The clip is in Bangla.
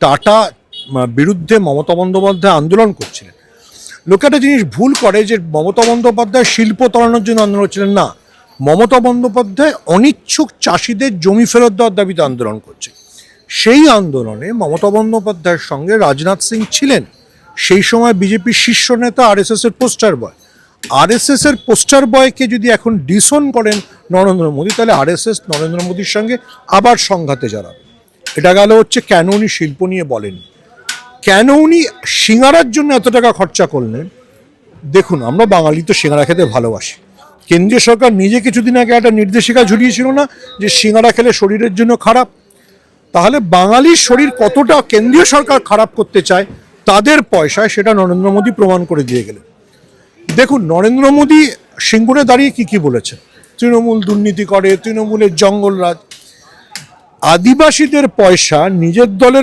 টাটা বিরুদ্ধে মমতা বন্দ্যোপাধ্যায় আন্দোলন করছিলেন, লোকে একটা জিনিস ভুল করে যে মমতা বন্দ্যোপাধ্যায় শিল্প তলানোর জন্য আন্দোলন করছিলেন। না, মমতা বন্দ্যোপাধ্যায় অনিচ্ছুক চাষিদের জমি ফেরত দেওয়ার দাবিতে আন্দোলন করছে। সেই আন্দোলনে মমতা বন্দ্যোপাধ্যায়ের সঙ্গে রাজনাথ সিং ছিলেন। সেই সময় বিজেপির শীর্ষ নেতা আরএসএস এর পোস্টার বয়। আরএসএস এর পোস্টার বয়কে যদি এখন ডিসন করেন নরেন্দ্র মোদী, তাহলে আরএসএস নরেন্দ্র মোদীর সঙ্গে আবার সংঘাতে জড়াবে। এটা গেল হচ্ছে কেন উনি শিল্প নিয়ে বলেন, কেন উনি সিঙ্গারার জন্য এত টাকা খরচা করলেন। দেখুন, আমরা বাঙালি তো সিঙ্গারা খেতে ভালোবাসি। কেন্দ্রীয় সরকার নিজে কিছুদিন আগে একটা নির্দেশিকা ঝুলিয়েছিল না যে সিঙ্গারা খেলে শরীরের জন্য খারাপ। তাহলে বাঙালির শরীর কতটা কেন্দ্রীয় সরকার খারাপ করতে চায় তাদের পয়সায়, সেটা নরেন্দ্র মোদী প্রমাণ করে দিয়ে গেলেন। দেখুন, নরেন্দ্র মোদী সিঙ্গুরে দাঁড়িয়ে কি বলেছেন, তৃণমূল দুর্নীতি করে, তৃণমূলের জঙ্গলরাজ। আদিবাসীদের পয়সা নিজের দলের